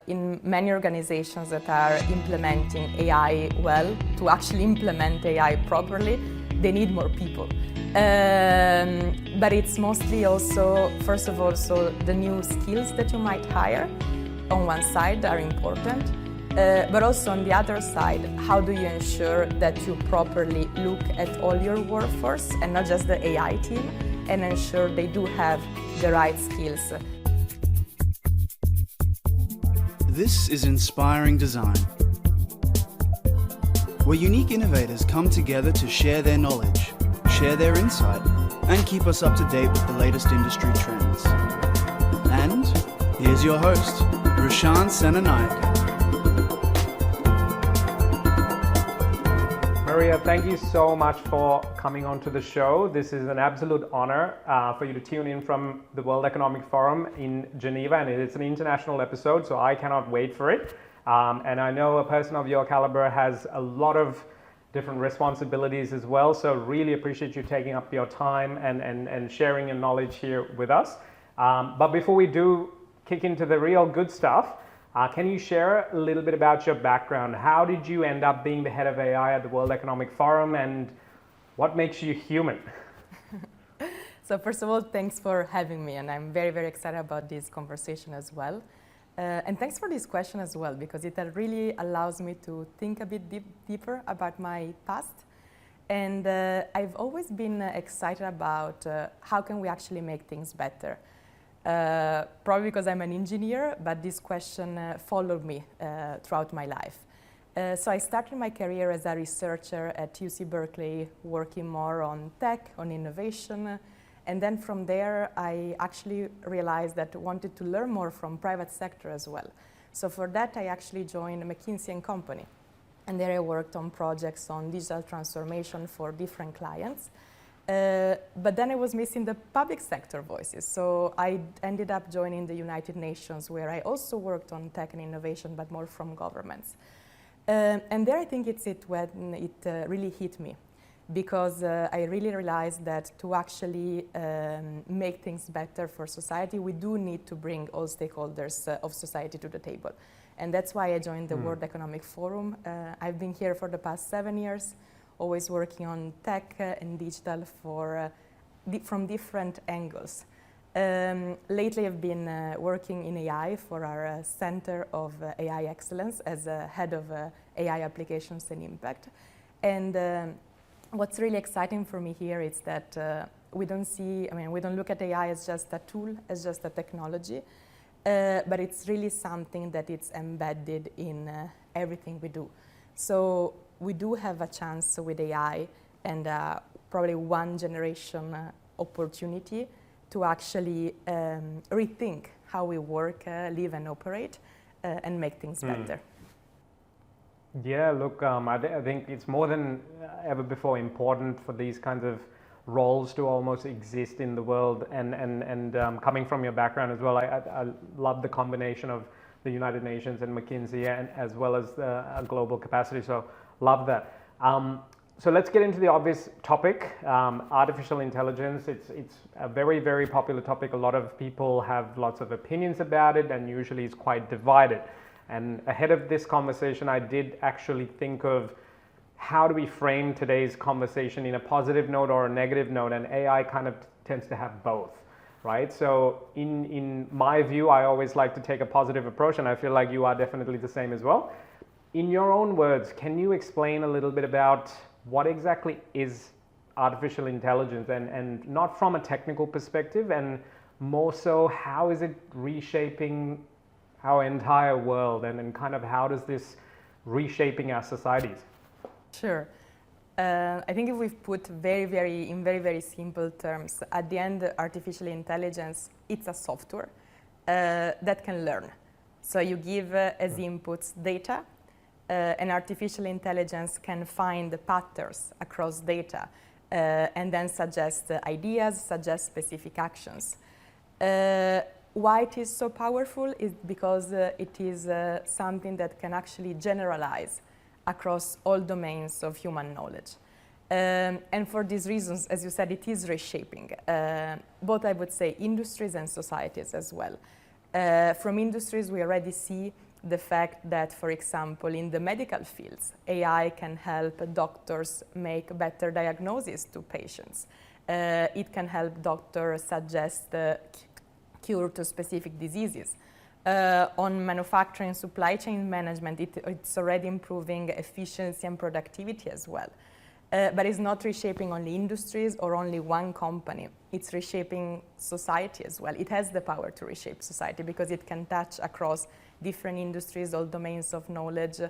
in many organizations that are implementing AI well, to actually implement AI properly, they need more people. But it's mostly also, first of all, so the new skills that you might hire on one side are important. But also on the other side, how do you ensure that you properly look at all your workforce and not just the AI team, and ensure they do have the right skills? This is Inspiring Design, where unique innovators come together to share their knowledge, share their insight, and keep us up to date with the latest industry trends. And here's your host, Rashan Senanayake. Maria, thank you so much for coming on to the show. This is an absolute honor for you to tune in from the World Economic Forum in Geneva, and it's an international episode, so I cannot wait for it. And I know a person of your caliber has a lot of different responsibilities as well, so really appreciate you taking up your time and sharing your knowledge here with us. But before we do kick into the real good stuff, can you share a little bit about your background? How did you end up being the head of AI at the World Economic Forum, and what makes you human? So first of all, thanks for having me, and I'm very, very excited about this conversation as well. And thanks for this question as well, because it really allows me to think a bit deeper about my past. And I've always been excited about how can we actually make things better. Probably because I'm an engineer, but this question followed me throughout my life. So I started my career as a researcher at UC Berkeley, working more on tech, on innovation. And then from there, I actually realized that I wanted to learn more from private sector as well. So for that, I actually joined McKinsey & Company. And there I worked on projects on digital transformation for different clients. But then I was missing the public sector voices. So I ended up joining the United Nations, where I also worked on tech and innovation, but more from governments. And there I think it's when it really hit me, because I really realized that to actually make things better for society, we do need to bring all stakeholders of society to the table. And that's why I joined the World Economic Forum. I've been here for the past 7 years, always working on tech and digital from different angles. Lately I've been working in AI for our Center of AI Excellence as a head of AI applications and impact. And what's really exciting for me here is that we don't look at AI as just a tool, as just a technology, but it's really something that it's embedded in everything we do. So we do have a chance with AI and probably one generation opportunity to actually rethink how we work, live and operate and make things better. Yeah, look, I think it's more than ever before important for these kinds of roles to almost exist in the world, and coming from your background as well, I love the combination of the United Nations and McKinsey, and as well as a global capacity, so love that. So let's get into the obvious topic, artificial intelligence. It's a very, very popular topic. A lot of people have lots of opinions about it, and usually it's quite divided. And ahead of this conversation, I did actually think of how do we frame today's conversation in a positive note or a negative note, and AI kind of tends to have both, right? So in my view, I always like to take a positive approach, and I feel like you are definitely the same as well. In your own words, can you explain a little bit about what exactly is artificial intelligence, and not from a technical perspective, and more so how is it reshaping our entire world, and kind of how does this reshaping our societies? Sure. I think if we've put in very simple terms, at the end, artificial intelligence, it's a software that can learn. So you give as inputs data, and artificial intelligence can find the patterns across data and then suggest ideas, suggest specific actions. Why it is so powerful is because it is something that can actually generalize across all domains of human knowledge. And for these reasons, as you said, it is reshaping both, I would say, industries and societies as well. From industries, we already see the fact that, for example, in the medical fields, AI can help doctors make better diagnoses to patients. It can help doctors suggest cure to specific diseases. On manufacturing supply chain management, it's already improving efficiency and productivity as well. But it's not reshaping only industries or only one company. It's reshaping society as well. It has the power to reshape society because it can touch across different industries, all domains of knowledge.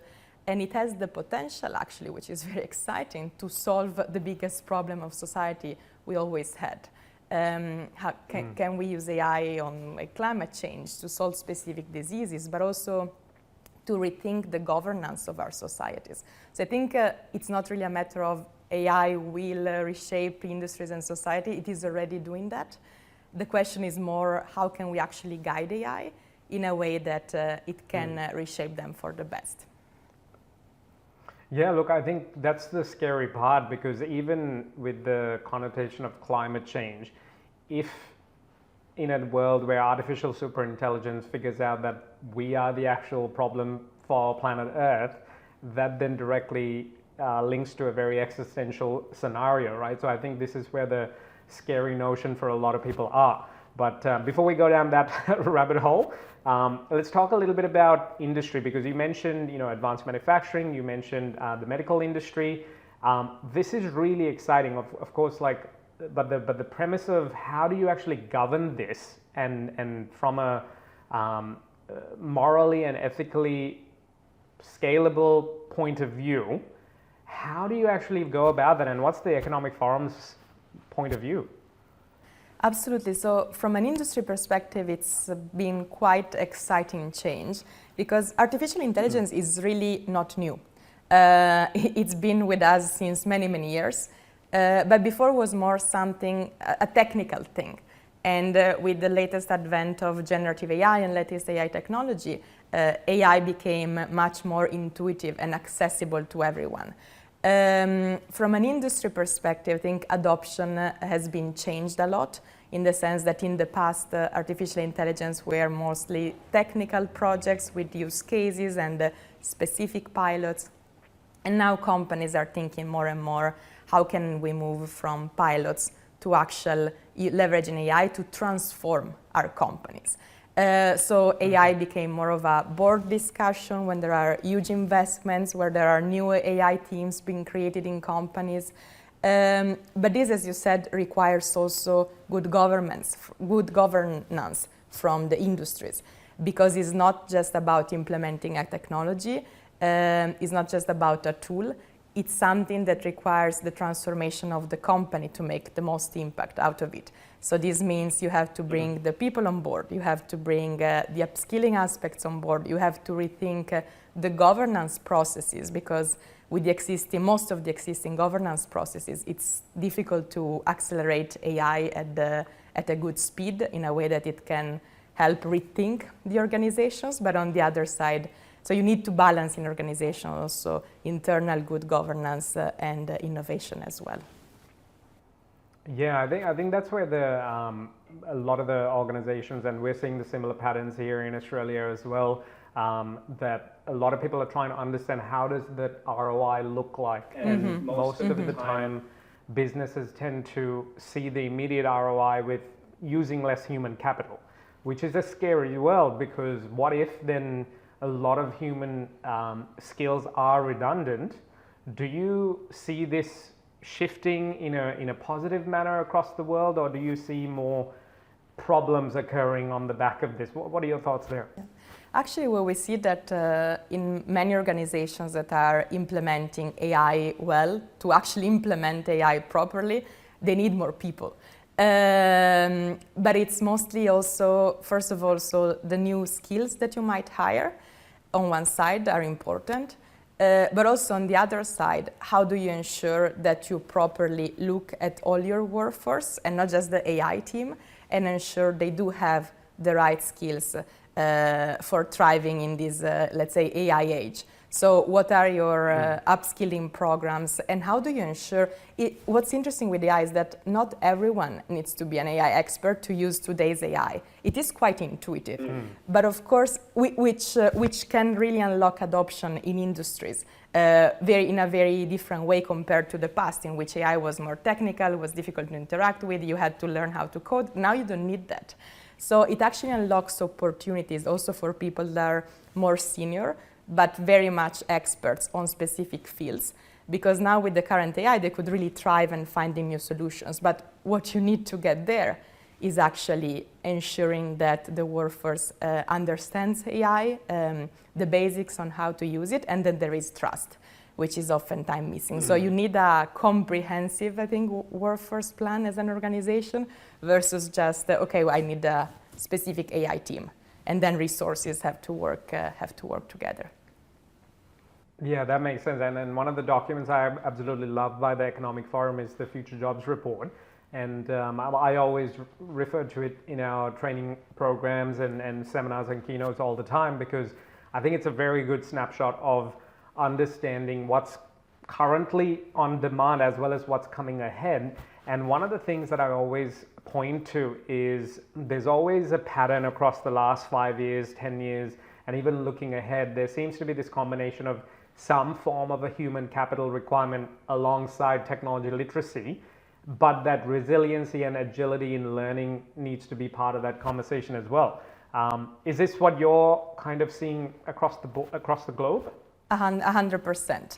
And it has the potential, actually, which is very exciting, to solve the biggest problem of society we always had. Can we use AI on climate change to solve specific diseases, but also to rethink the governance of our societies? So I think it's not really a matter of AI will reshape industries and society. It is already doing that. The question is more, how can we actually guide AI in a way that it can reshape them for the best? Yeah, look, I think that's the scary part, because even with the connotation of climate change, if in a world where artificial superintelligence figures out that we are the actual problem for planet Earth, that then directly links to a very existential scenario, right? So I think this is where the scary notion for a lot of people are. But before we go down that rabbit hole, let's talk a little bit about industry, because you mentioned, advanced manufacturing, you mentioned the medical industry. This is really exciting, of course, but the premise of how do you actually govern this, and from a morally and ethically scalable point of view, how do you actually go about that, and what's the Economic Forum's point of view? Absolutely. So from an industry perspective, it's been quite exciting change, because artificial intelligence is really not new. It's been with us since many, many years. But before was more something, a technical thing. And with the latest advent of generative AI and latest AI technology, AI became much more intuitive and accessible to everyone. From an industry perspective, I think adoption has been changed a lot, in the sense that in the past, artificial intelligence were mostly technical projects with use cases and specific pilots. And now companies are thinking more and more, how can we move from pilots to actual leveraging AI to transform our companies? So AI became more of a board discussion when there are huge investments, where there are new AI teams being created in companies. But this, as you said, requires also good governance from the industries, because it's not just about implementing a technology, it's not just about a tool. It's something that requires the transformation of the company to make the most impact out of it. So this means you have to bring the people on board, you have to bring the upskilling aspects on board, you have to rethink the governance processes, because with most of the existing governance processes, it's difficult to accelerate AI at a good speed in a way that it can help rethink the organizations. But on the other side, so you need to balance in organization also internal good governance and innovation as well. Yeah, I think that's where a lot of the organizations, and we're seeing the similar patterns here in Australia as well, that a lot of people are trying to understand how does that ROI look like, and most of the time businesses tend to see the immediate ROI with using less human capital, which is a scary world, because what if then a lot of human skills are redundant? Do you see this shifting in a positive manner across the world, or do you see more problems occurring on the back of this? What are your thoughts there? Yeah. Actually, well, we see that in many organizations that are implementing AI well, to actually implement AI properly, they need more people. But it's mostly also, first of all, so the new skills that you might hire on one side are important. But also on the other side, how do you ensure that you properly look at all your workforce and not just the AI team, and ensure they do have the right skills for thriving in this, let's say, AI age. So what are your upskilling programs, and how do you ensure it? What's interesting with AI is that not everyone needs to be an AI expert to use today's AI. It is quite intuitive, but of course, which can really unlock adoption in industries in a very different way compared to the past, in which AI was more technical, was difficult to interact with, you had to learn how to code. Now you don't need that. So it actually unlocks opportunities also for people that are more senior, but very much experts on specific fields. Because now with the current AI, they could really thrive and finding new solutions. But what you need to get there is actually ensuring that the workforce understands AI, the basics on how to use it, and then there is trust, which is oftentimes missing. So you need a comprehensive, I think, workforce plan as an organization versus just, okay, well, I need a specific AI team. And then resources have to work together. Yeah, that makes sense. And then one of the documents I absolutely love by the Economic Forum is the Future Jobs Report. And I always refer to it in our training programs and seminars and keynotes all the time, because I think it's a very good snapshot of understanding what's currently on demand as well as what's coming ahead. And one of the things that I always point to is there's always a pattern across the last 5 years, 10 years, and even looking ahead, there seems to be this combination of some form of a human capital requirement alongside technology literacy, but that resiliency and agility in learning needs to be part of that conversation as well. Is this what you're kind of seeing across the globe? 100%.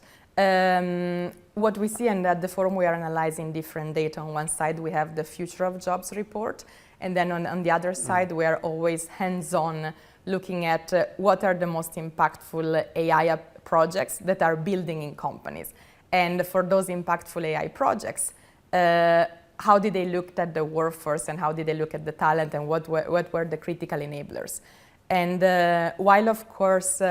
What we see, and at the forum we are analyzing different data. On one side we have the Future of Jobs report, and then on the other side we are always hands-on looking at what are the most impactful AI projects that are building in companies. And for those impactful AI projects, how did they look at the workforce, and how did they look at the talent, and what were the critical enablers? And while of course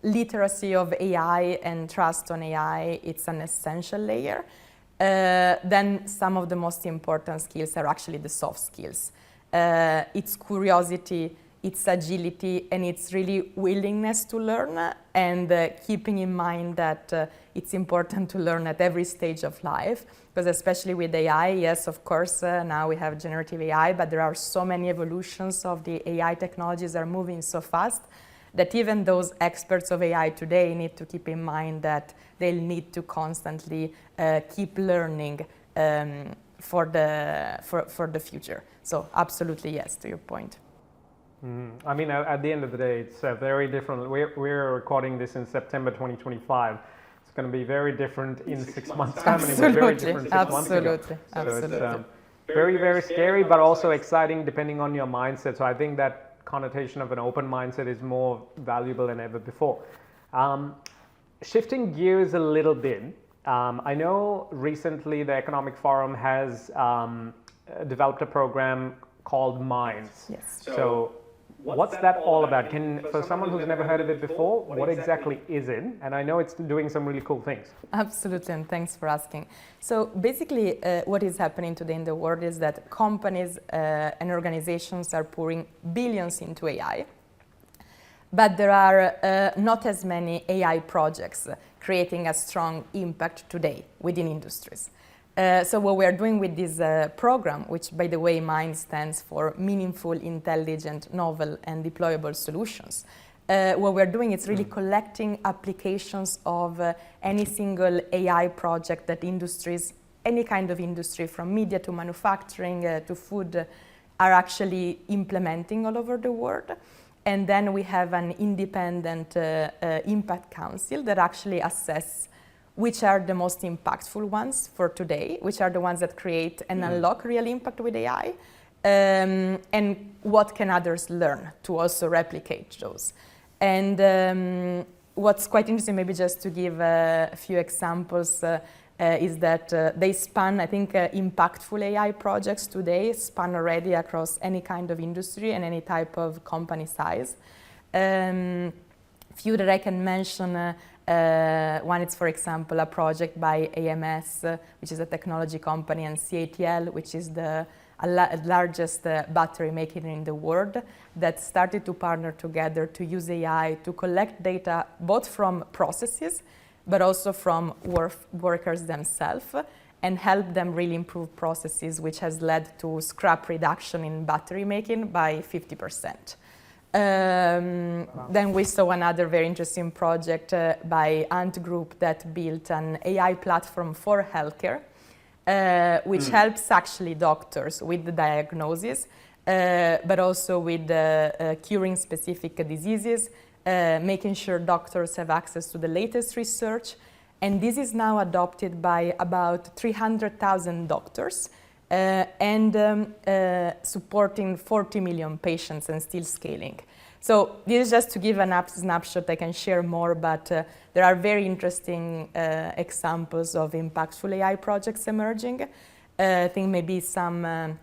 literacy of AI and trust on AI, it's an essential layer, then some of the most important skills are actually the soft skills. It's curiosity, it's agility, and it's really willingness to learn, and keeping in mind that it's important to learn at every stage of life, because especially with AI, yes, of course, now we have generative AI, but there are so many evolutions of the AI technologies are moving so fast that even those experts of AI today need to keep in mind that they'll need to constantly keep learning for the future. So absolutely yes, to your point. I mean, at the end of the day, it's very different. We're recording this in September 2025. It's going to be very different in 6 months' time, and it was very different 6 months ago. So it's very, very scary, but also exciting depending on your mindset. So I think that connotation of an open mindset is more valuable than ever before. Shifting gears a little bit, I know recently the Economic Forum has developed a program called Minds. Yes. So what's that all about? For someone who's never heard of it before, what exactly is it? And I know it's doing some really cool things. Absolutely, and thanks for asking. So basically, what is happening today in the world is that companies and organizations are pouring billions into AI, but there are not as many AI projects creating a strong impact today within industries. So what we are doing with this program, which by the way, MIND stands for Meaningful, Intelligent, Novel and Deployable Solutions. What we're doing is really collecting applications of any single AI project that industries, any kind of industry from media to manufacturing to food, are actually implementing all over the world. And then we have an independent impact council that actually assess which are the most impactful ones for today, which are the ones that create and unlock real impact with AI, and what can others learn to also replicate those. And what's quite interesting, maybe just to give a few examples, is that they span, I think, impactful AI projects today span already across any kind of industry and any type of company size. Few that I can mention, one is, for example, a project by AMS, which is a technology company, and CATL, which is the largest battery maker in the world, that started to partner together to use AI to collect data both from processes but also from workers themselves, and help them really improve processes, which has led to scrap reduction in battery making by 50%. Then we saw another very interesting project by Ant Group that built an AI platform for healthcare, which helps actually doctors with the diagnosis, but also with curing specific diseases, making sure doctors have access to the latest research. And this is now adopted by about 300,000 doctors and supporting 40 million patients and still scaling. So this is just to give a snapshot. I can share more, but there are very interesting examples of impactful AI projects emerging. I think maybe some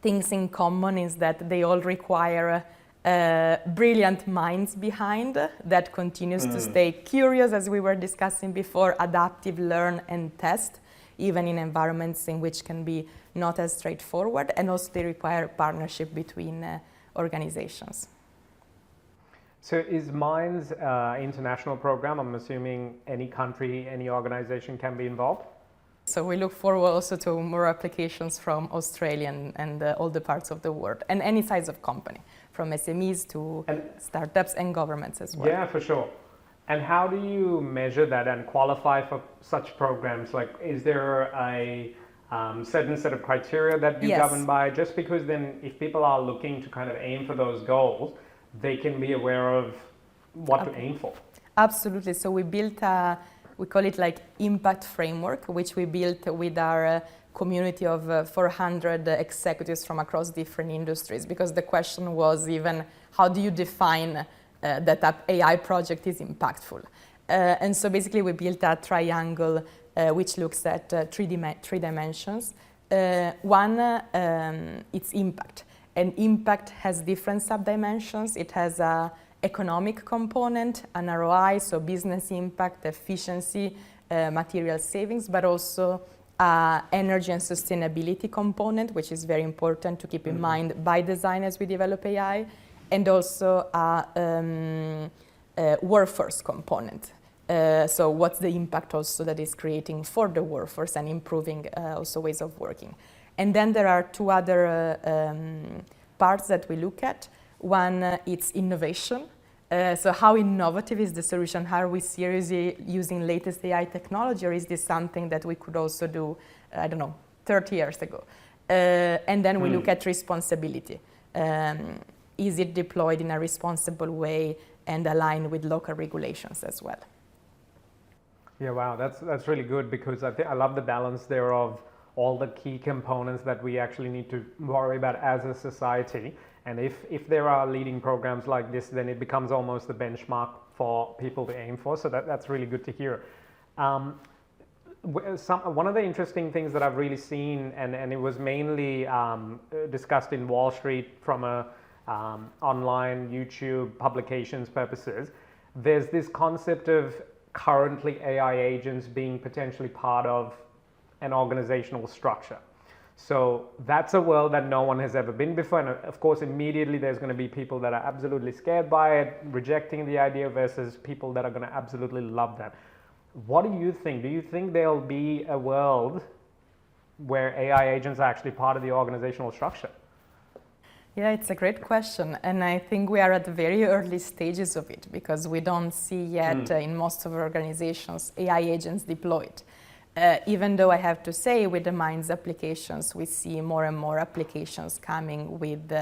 things in common is that they all require brilliant minds behind that continues to stay curious, as we were discussing before, adaptive, learn and test, even in environments in which can be not as straightforward, and also they require partnership between organizations. So is Minds international program? I'm assuming any country, any organization can be involved? So we look forward also to more applications from Australia and all the parts of the world, and any size of company, from SMEs to startups and governments as well. Yeah, for sure. And how do you measure that and qualify for such programs? Like, is there a certain set of criteria that you govern by? Just because then if people are looking to kind of aim for those goals, they can be aware of what to aim for. Absolutely. So we built we call it like impact framework, which we built with our community of 400 executives from across different industries, because the question was even, how do you define that an AI project is impactful? And so basically we built a triangle which looks at three dimensions. One, it's impact. And impact has different sub-dimensions. It has a economic component, an ROI, so business impact, efficiency, material savings, but also energy and sustainability component, which is very important to keep in mind by design as we develop AI, and also a workforce component. So what's the impact also that is creating for the workforce and improving also ways of working. And then there are two other parts that we look at. One, it's innovation. So how innovative is the solution? How are we seriously using latest AI technology, or is this something that we could also do, 30 years ago? And then we look at responsibility. Is it deployed in a responsible way and aligned with local regulations as well? Yeah, wow, that's really good, because I love the balance there of all the key components that we actually need to worry about as a society. And if there are leading programs like this, then it becomes almost the benchmark for people to aim for. So that's really good to hear. One of the interesting things that I've really seen, and it was mainly discussed in Wall Street from a online YouTube publications purposes, there's this concept of currently AI agents being potentially part of an organizational structure. So that's a world that no one has ever been before. And of course, immediately there's going to be people that are absolutely scared by it, rejecting the idea, versus people that are going to absolutely love that. What do you think? Do you think there'll be a world where AI agents are actually part of the organizational structure? Yeah, it's a great question. And I think we are at the very early stages of it, because we don't see yet in most of our organizations AI agents deployed. Even though I have to say, with the Minds applications, we see more and more applications coming with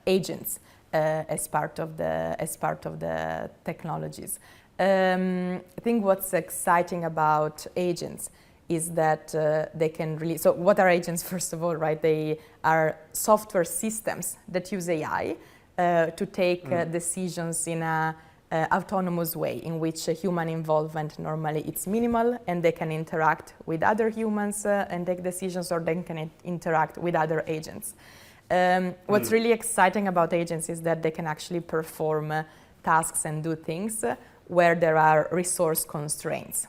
agents as part of the technologies. I think what's exciting about agents is that they can really. So, what are agents? First of all, right? They are software systems that use AI to take decisions in a autonomous way, in which human involvement normally it's minimal, and they can interact with other humans and take decisions, or they can interact with other agents. What's really exciting about agents is that they can actually perform tasks and do things where there are resource constraints.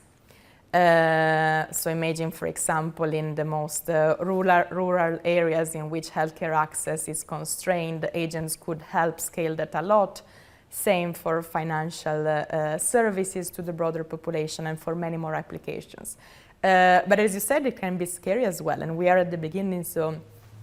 So imagine, for example, in the most rural areas in which healthcare access is constrained, agents could help scale that a lot. Same for financial services to the broader population and for many more applications. But as you said, it can be scary as well, and we are at the beginning, so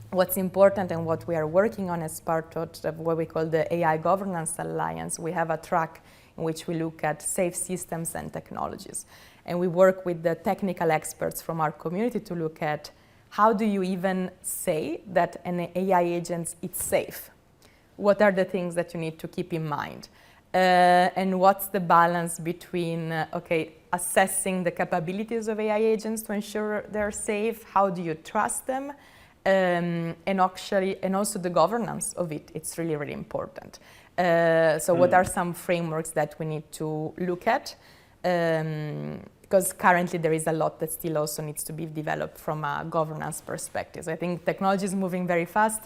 what's important and what we are working on as part of what we call the AI Governance Alliance, we have a track in which we look at safe systems and technologies. And we work with the technical experts from our community to look at how do you even say that an AI agent is safe? What are the things that you need to keep in mind? And what's the balance between, assessing the capabilities of AI agents to ensure they're safe? How do you trust them? And also the governance of it. It's really, really important. What are some frameworks that we need to look at? Because currently there is a lot that still also needs to be developed from a governance perspective. So I think technology is moving very fast,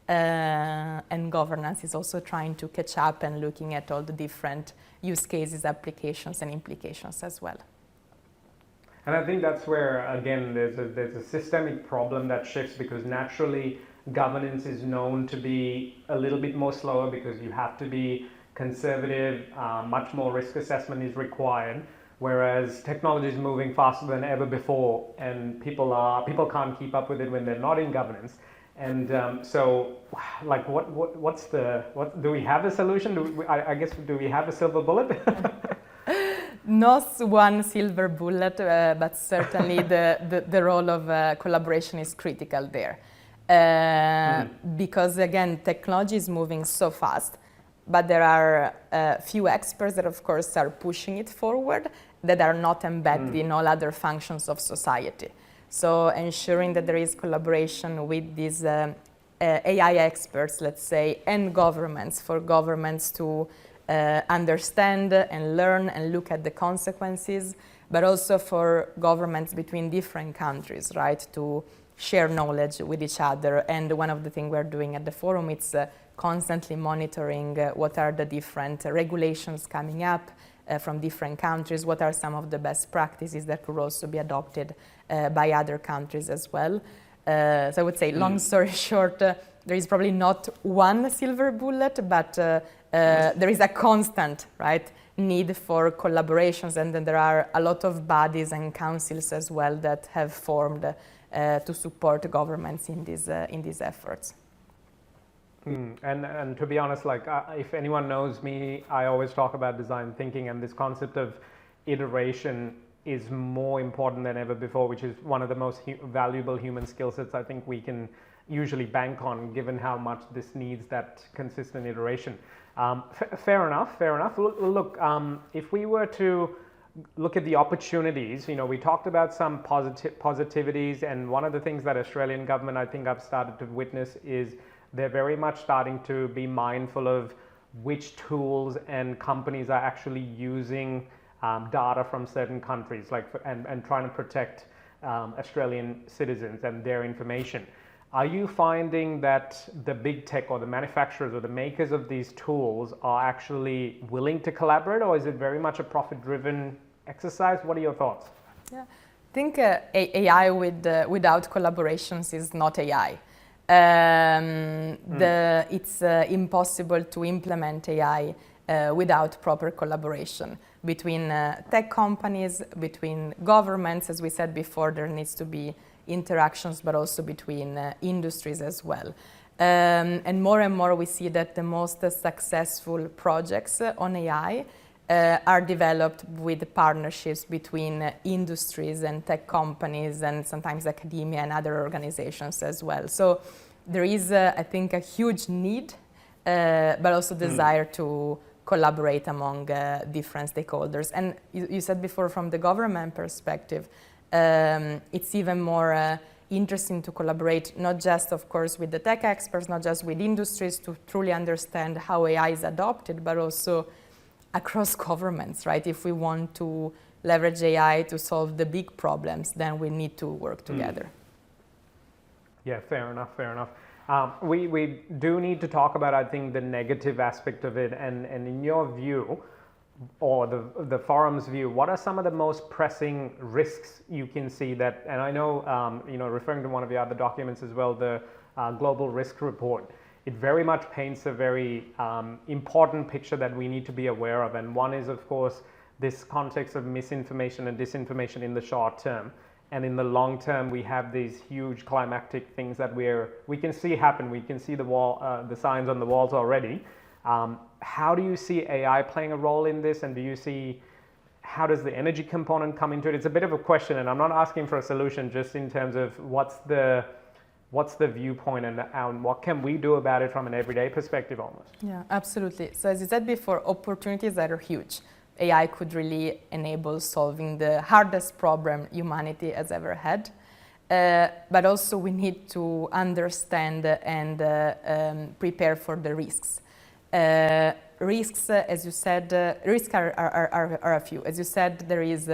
and governance is also trying to catch up and looking at all the different use cases, applications, and implications as well. And I think that's where, again, there's a systemic problem that shifts, because naturally governance is known to be a little bit more slower because you have to be conservative, much more risk assessment is required, whereas technology is moving faster than ever before, and people can't keep up with it when they're not in governance. And what do we have a solution? Do we have a silver bullet? Not one silver bullet, but certainly the role of collaboration is critical there. Because again, technology is moving so fast, but there are a few experts that of course are pushing it forward that are not embedded in all other functions of society. So ensuring that there is collaboration with these AI experts, let's say, and governments, for governments to understand and learn and look at the consequences, but also for governments between different countries, right, to share knowledge with each other. And one of the things we're doing at the forum is constantly monitoring what are the different regulations coming up from different countries, what are some of the best practices that could also be adopted by other countries as well. So I would say, long story short, there is probably not one silver bullet, but there is a constant, right, need for collaborations, and then there are a lot of bodies and councils as well that have formed to support governments in these efforts. And to be honest, if anyone knows me, I always talk about design thinking, and this concept of iteration is more important than ever before, which is one of the most valuable human skill sets I think we can usually bank on, given how much this needs that consistent iteration. Fair enough. Look, if we were to look at the opportunities, we talked about some positivities, and one of the things that Australian government, I think I've started to witness, is they're very much starting to be mindful of which tools and companies are actually using data from certain countries, and trying to protect Australian citizens and their information. Are you finding that the big tech or the manufacturers or the makers of these tools are actually willing to collaborate, or is it very much a profit-driven exercise? What are your thoughts? Yeah, I think AI without collaborations is not AI. It's impossible to implement AI without proper collaboration between tech companies, between governments. As we said before, there needs to be interactions, but also between industries as well. And more we see that the most successful projects on AI are developed with partnerships between industries and tech companies, and sometimes academia and other organizations as well. So there is, I think, a huge need, but also desire to collaborate among different stakeholders. And you said before, from the government perspective, it's even more interesting to collaborate, not just, of course, with the tech experts, not just with industries to truly understand how AI is adopted, but also across governments, right? If we want to leverage AI to solve the big problems, then we need to work together. Yeah, fair enough. We do need to talk about, I think, the negative aspect of it. And in your view, or the forum's view, what are some of the most pressing risks you can see that, and I know, referring to one of the other documents as well, the Global Risk Report, it very much paints a very important picture that we need to be aware of. And one is, of course, this context of misinformation and disinformation in the short term. And in the long term, we have these huge climactic things that we can see happen. We can see the signs on the walls already. How do you see AI playing a role in this? And do you see, how does the energy component come into it? It's a bit of a question, and I'm not asking for a solution, just in terms of what's the viewpoint and what can we do about it from an everyday perspective almost? Yeah, absolutely. So as you said before, opportunities that are huge. AI could really enable solving the hardest problem humanity has ever had. But also we need to understand and prepare for the risks. Risks, as you said, risks are a few. As you said, there is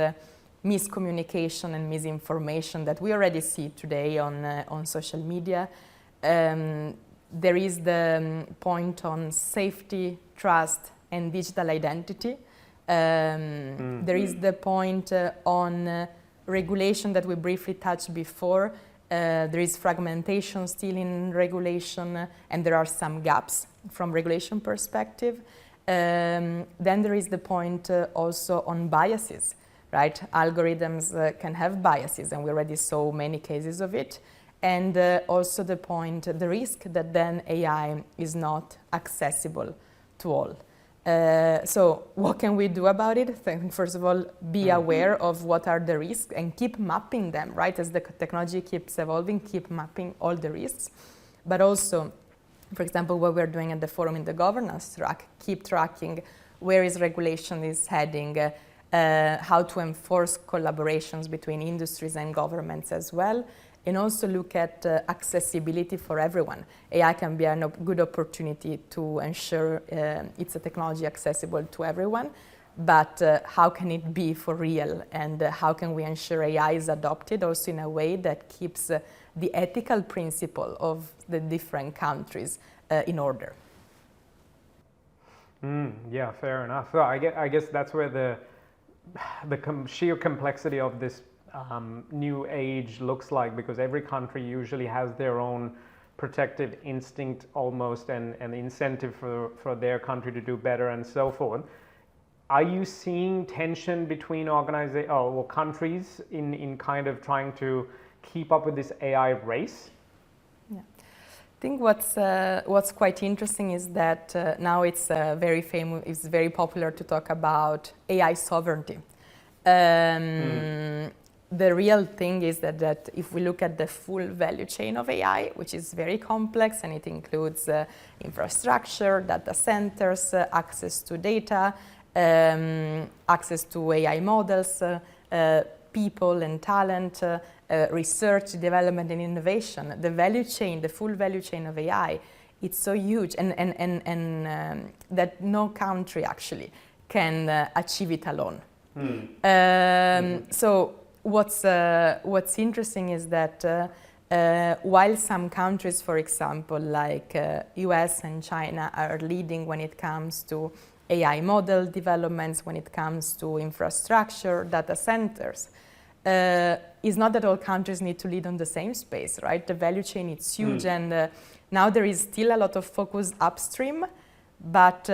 miscommunication and misinformation that we already see today on social media. There is the point on safety, trust, and digital identity. There is the point on regulation that we briefly touched before. There is fragmentation still in regulation, and there are some gaps from regulation perspective. Then there is the point also on biases, right? Algorithms can have biases, and we already saw many cases of it. And also the risk that then AI is not accessible to all. So what can we do about it? First of all, be aware of what are the risks and keep mapping them, right? As the technology keeps evolving, keep mapping all the risks. But also, for example, what we're doing at the forum in the governance track, keep tracking where is regulation is heading, how to enforce collaborations between industries and governments as well, and also look at accessibility for everyone. AI can be a good opportunity to ensure it's a technology accessible to everyone, but how can it be for real, and how can we ensure AI is adopted also in a way that keeps the ethical principle of the different countries in order? Yeah, fair enough. So I guess that's where the sheer complexity of this new age looks like, because every country usually has their own protective instinct almost, and incentive for their country to do better and so forth. Are you seeing tension between countries in kind of trying to keep up with this AI race? Yeah. I think what's quite interesting is that now it's very popular to talk about AI sovereignty. The real thing is that if we look at the full value chain of AI, which is very complex, and it includes infrastructure, data centers, access to data, access to AI models, people and talent, research, development, and innovation. The value chain, the full value chain of AI, it's so huge, and that no country actually can achieve it alone. So what's interesting is that while some countries, for example, like US and China, are leading when it comes to AI model developments, when it comes to infrastructure, data centers, it's not that all countries need to lead on the same space, right? The value chain is huge, and now there is still a lot of focus upstream, but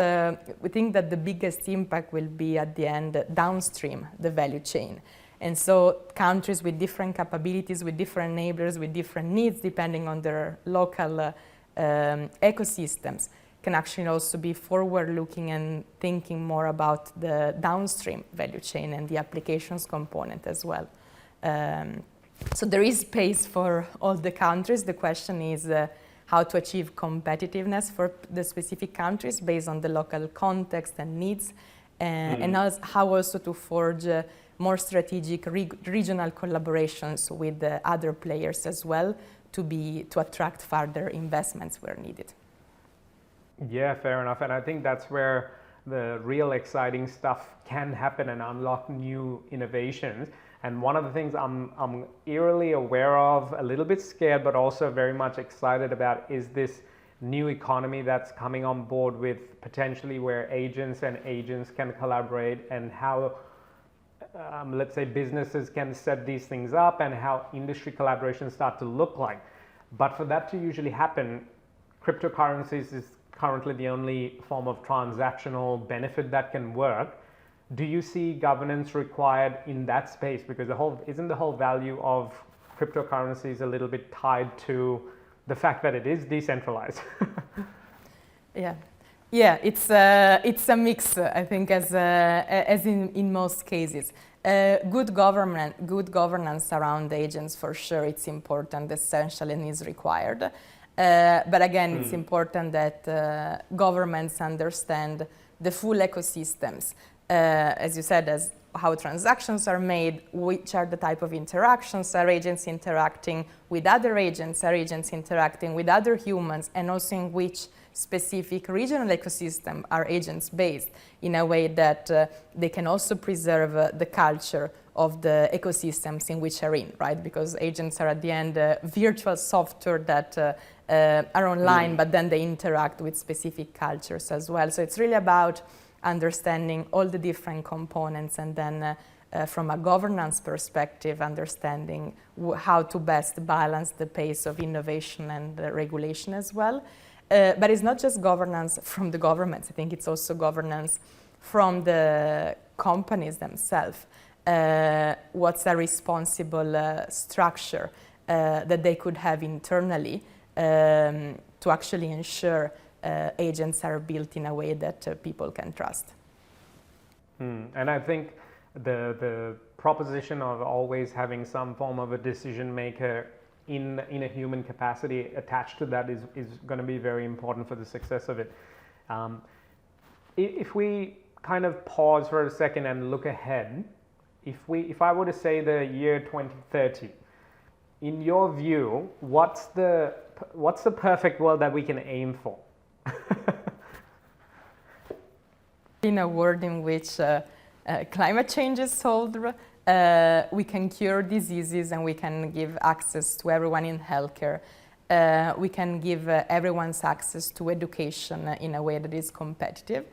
we think that the biggest impact will be at the end downstream, the value chain. And so countries with different capabilities, with different neighbors, with different needs, depending on their local ecosystems, can actually also be forward-looking and thinking more about the downstream value chain and the applications component as well. So there is space for all the countries. The question is how to achieve competitiveness for the specific countries based on the local context and needs, and how also to forge more strategic regional collaborations with other players as well to attract further investments where needed. Yeah, fair enough. And I think that's where the real exciting stuff can happen and unlock new innovations. And one of the things I'm eerily aware of, a little bit scared, but also very much excited about, is this new economy that's coming on board with potentially where agents can collaborate, and how let's say businesses can set these things up, and how industry collaborations start to look like. But for that to usually happen, cryptocurrencies is currently the only form of transactional benefit that can work. Do you see governance required in that space? Because isn't the whole value of cryptocurrencies a little bit tied to the fact that it is decentralized? Yeah, it's a mix, I think, as in most cases. Good governance around agents, for sure, it's important, essential, and is required. But again, it's important that governments understand the full ecosystems. As you said, as how transactions are made, which are the type of interactions, are agents interacting with other agents, are agents interacting with other humans, and also in which specific regional ecosystem are agents based, in a way that they can also preserve the culture of the ecosystems in which are in, right? Because agents are at the end virtual software that are online, but then they interact with specific cultures as well. So it's really about understanding all the different components, and then from a governance perspective, understanding how to best balance the pace of innovation and regulation as well. But it's not just governance from the governments. I think it's also governance from the companies themselves. What's a responsible structure that they could have internally to actually ensure agents are built in a way that people can trust. And I think the proposition of always having some form of a decision maker in a human capacity attached to that is going to be very important for the success of it. If we kind of pause for a second and look ahead, if I were to say the year 2030, in your view, what's the perfect world that we can aim for? In a world in which climate change is solved, we can cure diseases, and we can give access to everyone in healthcare. We can give everyone's access to education in a way that is competitive.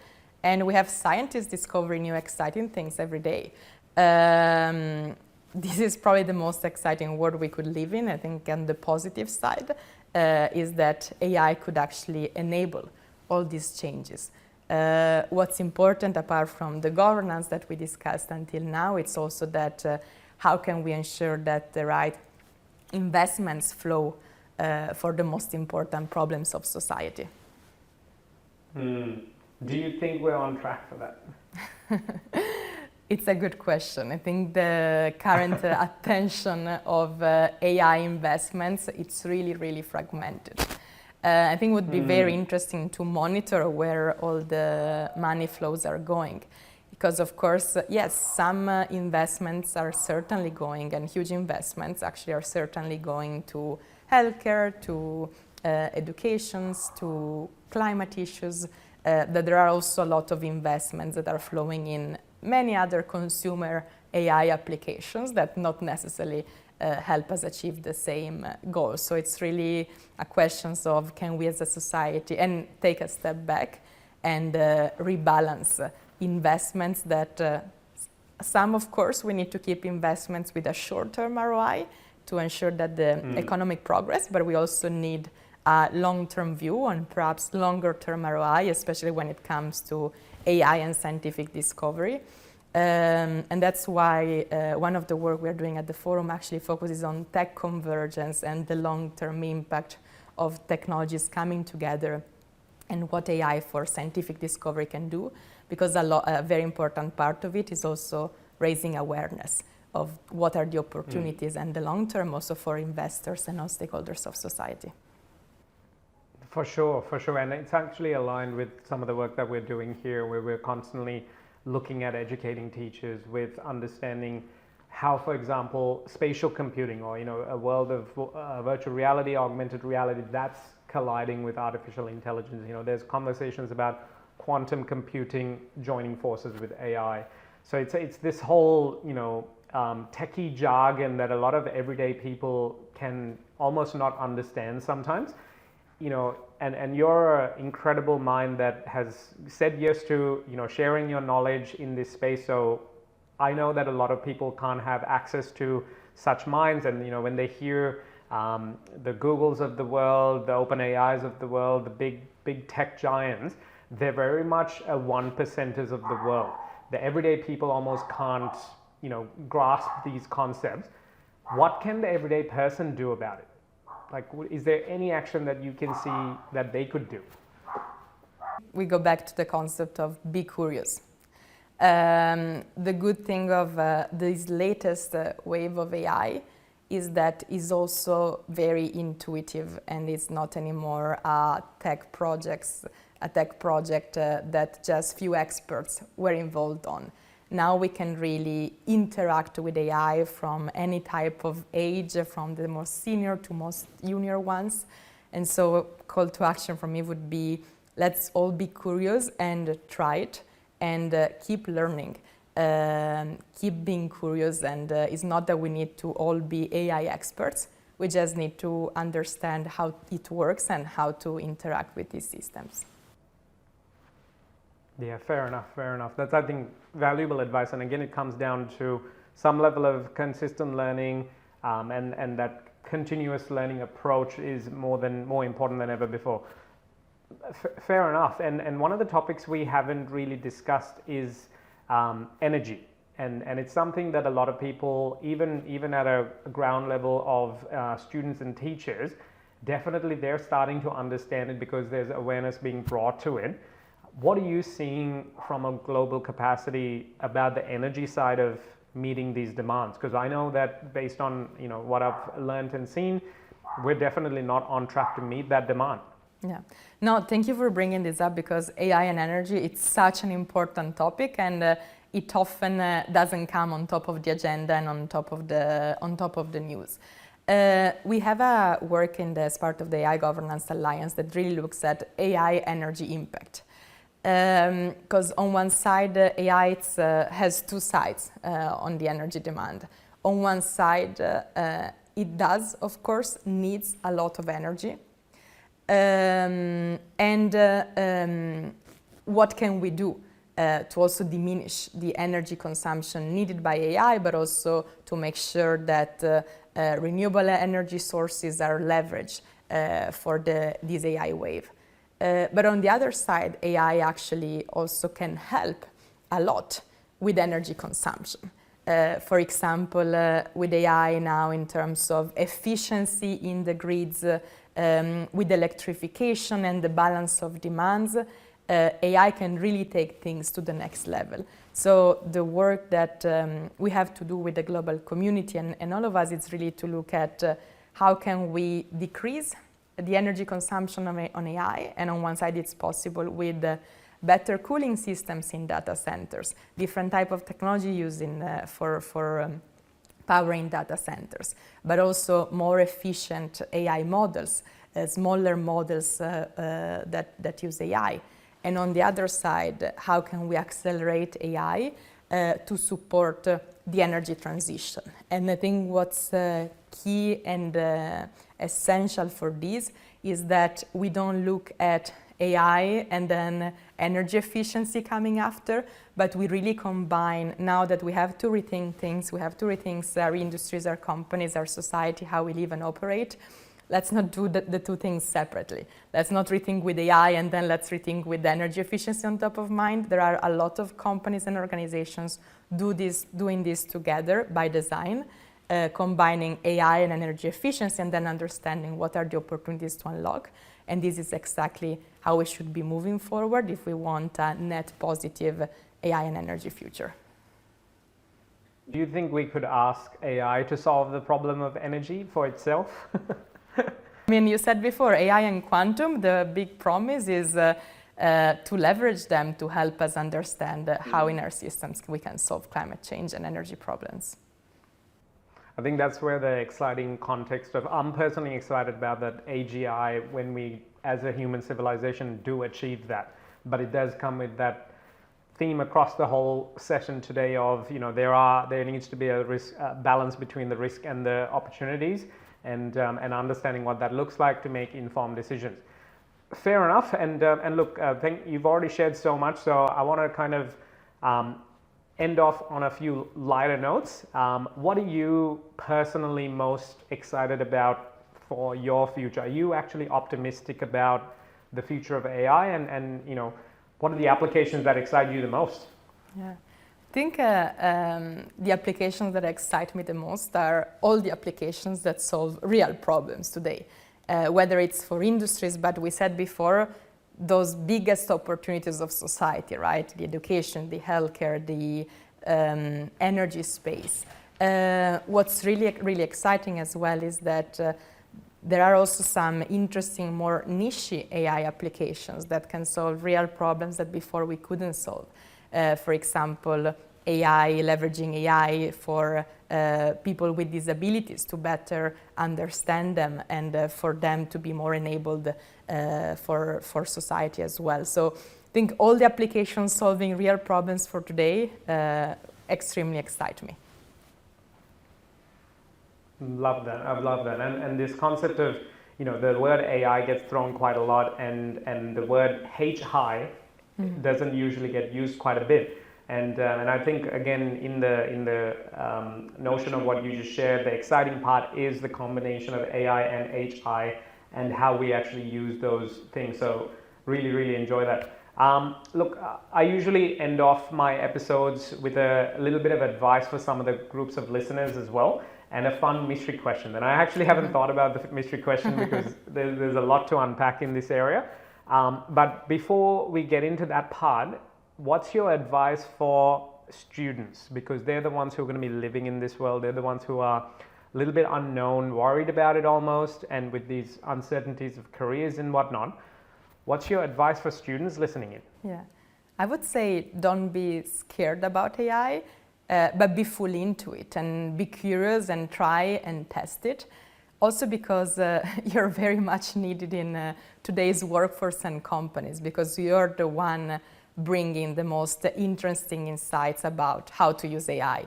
And we have scientists discovering new exciting things every day. This is probably the most exciting world we could live in. I think on the positive side is that AI could actually enable all these changes. What's important, apart from the governance that we discussed until now, it's also that how can we ensure that the right investments flow for the most important problems of society. Do you think we're on track for that? It's a good question. I think the current attention of AI investments, it's really, really fragmented. I think it would be very interesting to monitor where all the money flows are going. Because of course, yes, some investments are certainly going, and huge investments actually are certainly going to healthcare, to educations, to climate issues. That there are also a lot of investments that are flowing in many other consumer AI applications that not necessarily help us achieve the same goals. So it's really a question of, can we as a society and take a step back and rebalance investments that some, of course, we need to keep investments with a short-term ROI to ensure that the economic progress, but we also need a long-term view on perhaps longer-term ROI, especially when it comes to AI and scientific discovery. And that's why one of the work we're doing at the forum actually focuses on tech convergence and the long-term impact of technologies coming together and what AI for scientific discovery can do, because a very important part of it is also raising awareness of what are the opportunities and the long term also for investors and all stakeholders of society. For sure. And it's actually aligned with some of the work that we're doing here, where we're constantly looking at educating teachers with understanding how, for example, spatial computing, or a world of virtual reality, augmented reality, that's colliding with artificial intelligence. There's conversations about quantum computing joining forces with AI. So it's this whole techie jargon that a lot of everyday people can almost not understand sometimes. and you're an incredible mind that has said yes to, sharing your knowledge in this space. So I know that a lot of people can't have access to such minds, and when they hear the Googles of the world, the OpenAIs of the world, the big tech giants, they're very much a 1%ers of the world. The everyday people almost can't, grasp these concepts. What can the everyday person do about it? Like, is there any action that you can see that they could do? We go back to the concept of be curious. The good thing of this latest wave of AI is that is also very intuitive, and it's not anymore a tech project that just few experts were involved on. Now we can really interact with AI from any type of age, from the most senior to most junior ones. And so call to action for me would be, let's all be curious and try it, and keep learning. Keep being curious, and it's not that we need to all be AI experts. We just need to understand how it works and how to interact with these systems. Yeah, fair enough. That's, I think, valuable advice. And again, it comes down to some level of consistent learning, and that continuous learning approach is more important than ever before. Fair enough. And one of the topics we haven't really discussed is energy. And it's something that a lot of people, even at a ground level of students and teachers, definitely they're starting to understand it because there's awareness being brought to it. What are you seeing from a global capacity about the energy side of meeting these demands? Because I know that based on what I've learned and seen, we're definitely not on track to meet that demand. Yeah. No, thank you for bringing this up, because AI and energy, it's such an important topic, and it often doesn't come on top of the agenda and on top of the news. We have a work as part of the AI Governance Alliance that really looks at AI energy impact. Because on one side, AI has two sides on the energy demand. On one side, it does, of course, needs a lot of energy. What can we do to also diminish the energy consumption needed by AI, but also to make sure that renewable energy sources are leveraged for this AI wave? But on the other side, AI actually also can help a lot with energy consumption. For example, with AI now in terms of efficiency in the grids, with electrification and the balance of demands, AI can really take things to the next level. So the work that we have to do with the global community and all of us is really to look at how can we decrease the energy consumption on AI, and on one side it's possible with better cooling systems in data centers, different type of technology used for powering data centers, but also more efficient AI models, smaller models that use AI. And on the other side, how can we accelerate AI to support the energy transition? And I think what's key and essential for this is that we don't look at AI and then energy efficiency coming after, but we really combine, now that we have to rethink things, we have to rethink our industries, our companies, our society, how we live and operate. Let's not do the two things separately. Let's not rethink with AI and then let's rethink with energy efficiency on top of mind. There are a lot of companies and organizations doing this together by design, combining AI and energy efficiency and then understanding what are the opportunities to unlock. And this is exactly how we should be moving forward if we want a net positive AI and energy future. Do you think we could ask AI to solve the problem of energy for itself? I mean, you said before, AI and quantum, the big promise is to leverage them to help us understand how in our systems we can solve climate change and energy problems. I think that's where the exciting context of, I'm personally excited about that AGI when we, as a human civilization, do achieve that. But it does come with that theme across the whole session today of, there needs to be a balance between the risk and the opportunities, and understanding what that looks like to make informed decisions. Fair enough. And look, think you've already shared so much, so I want to kind of end off on a few lighter notes. What are you personally most excited about for your future? Are you actually optimistic about the future of AI, and what are the applications that excite you the most? Yeah. I think the applications that excite me the most are all the applications that solve real problems today, whether it's for industries, but we said before, those biggest opportunities of society, right? The education, the healthcare, the energy space. What's really exciting as well is that there are also some interesting, more niche AI applications that can solve real problems that before we couldn't solve. For example, leveraging AI for people with disabilities to better understand them and for them to be more enabled for society as well. So I think all the applications solving real problems for today extremely excite me. Love that. I love that. And this concept of, the word AI gets thrown quite a lot, and the word HI doesn't usually get used quite a bit. And I think, again, in the notion of what you just shared, the exciting part is the combination of AI and HI and how we actually use those things. So really, really enjoy that. Look, I usually end off my episodes with a little bit of advice for some of the groups of listeners as well, and a fun mystery question. And I actually haven't thought about the mystery question because there's a lot to unpack in this area. But before we get into that part, what's your advice for students? Because they're the ones who are going to be living in this world. They're the ones who are a little bit unknown, worried about it almost, and with these uncertainties of careers and whatnot. What's your advice for students listening in? Yeah, I would say don't be scared about AI, but be fully into it and be curious and try and test it. Also because you're very much needed in today's workforce and companies, because you're the one bringing the most interesting insights about how to use AI.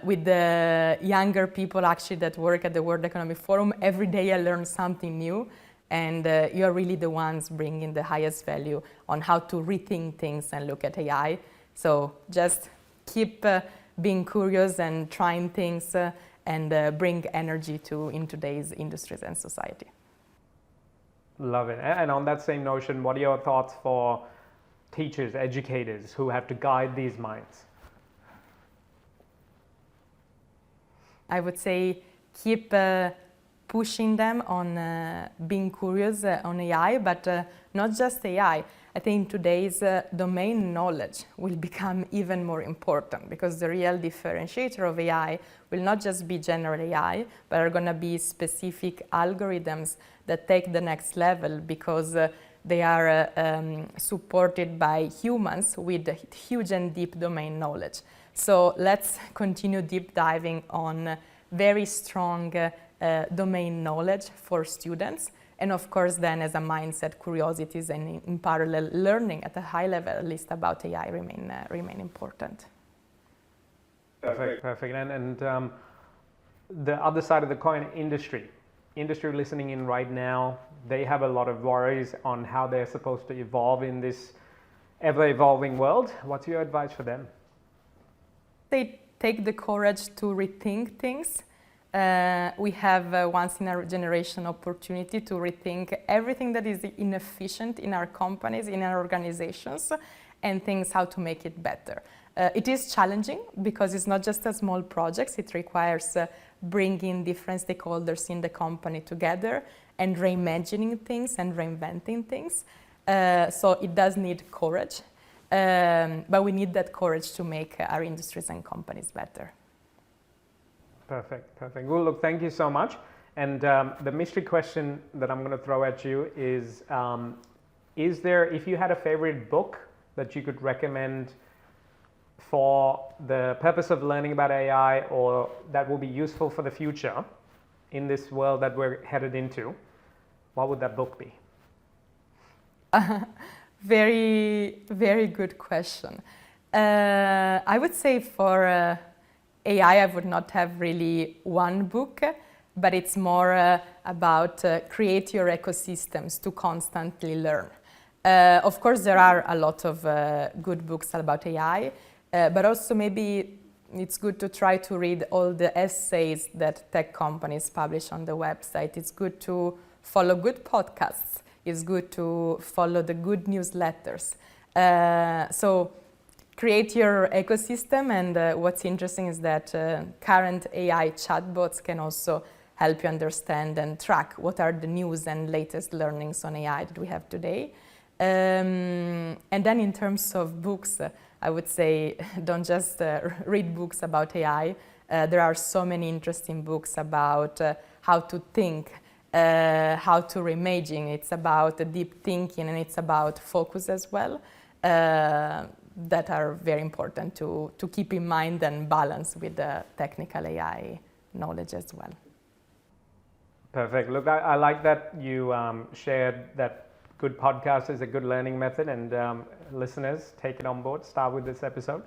With the younger people actually that work at the World Economic Forum, every day I learn something new, and you're really the ones bringing the highest value on how to rethink things and look at AI. So just keep being curious and trying things and bring energy in today's industries and society. Love it. And on that same notion, what are your thoughts for teachers, educators who have to guide these minds? I would say keep pushing them on being curious on AI, but not just AI. I think today's domain knowledge will become even more important, because the real differentiator of AI will not just be general AI, but are going to be specific algorithms that take the next level, because they are supported by humans with huge and deep domain knowledge. So let's continue deep diving on very strong domain knowledge for students. And of course, then as a mindset, curiosities and in parallel learning at a high level, at least about AI, remain important. Perfect. And the other side of the coin, industry listening in right now, they have a lot of worries on how they're supposed to evolve in this ever-evolving world. What's your advice for them? They take the courage to rethink things. We have a once-in-a-generation opportunity to rethink everything that is inefficient in our companies, in our organizations, and things how to make it better. It is challenging because it's not just a small project. It requires bringing different stakeholders in the company together and reimagining things and reinventing things. So it does need courage, but we need that courage to make our industries and companies better. Perfect. Well, look, thank you so much. And the mystery question that I'm going to throw at you is there, if you had a favorite book that you could recommend for the purpose of learning about AI, or that will be useful for the future in this world that we're headed into, what would that book be? Very, very good question. I would say for AI, I would not have really one book, but it's more about create your ecosystems to constantly learn. Of course, there are a lot of good books about AI, but also maybe it's good to try to read all the essays that tech companies publish on the website. It's good to follow good podcasts. It's good to follow the good newsletters. So create your ecosystem, and what's interesting is that current AI chatbots can also help you understand and track what are the news and latest learnings on AI that we have today. And then in terms of books, I would say don't just read books about AI. There are so many interesting books about how to think, how to reimagine. It's about deep thinking, and it's about focus as well, that are very important to keep in mind and balance with the technical AI knowledge as well. Perfect. Look, I like that you shared that good podcast is a good learning method, and listeners, take it on board. Start with this episode.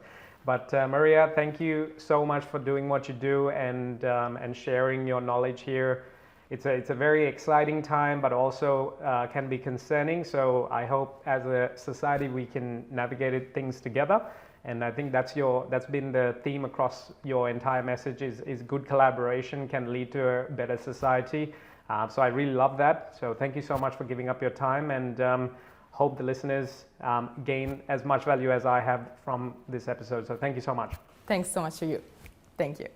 But Maria, thank you so much for doing what you do and sharing your knowledge here. It's a very exciting time, but also can be concerning. So I hope as a society we can navigate things together. And I think that's been the theme across your entire message is good collaboration can lead to a better society. So I really love that. So thank you so much for giving up your time, and hope the listeners gain as much value as I have from this episode. So thank you so much. Thanks so much to you. Thank you.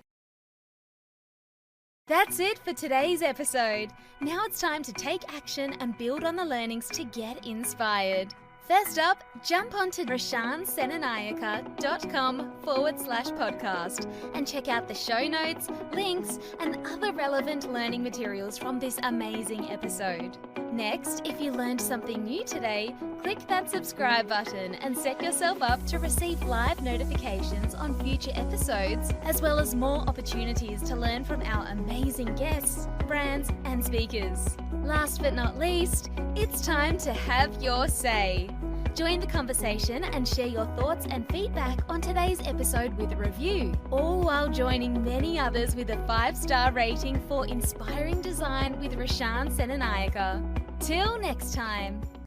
That's it for today's episode. Now it's time to take action and build on the learnings to get inspired. First up, jump onto rashansenanayake.com/podcast and check out the show notes, links, and other relevant learning materials from this amazing episode. Next, if you learned something new today, click that subscribe button and set yourself up to receive live notifications on future episodes, as well as more opportunities to learn from our amazing guests, brands, and speakers. Last but not least, it's time to have your say. Join the conversation and share your thoughts and feedback on today's episode with a review, all while joining many others with a 5-star rating for Inspiring Design with Rashan Senanayake. Till next time.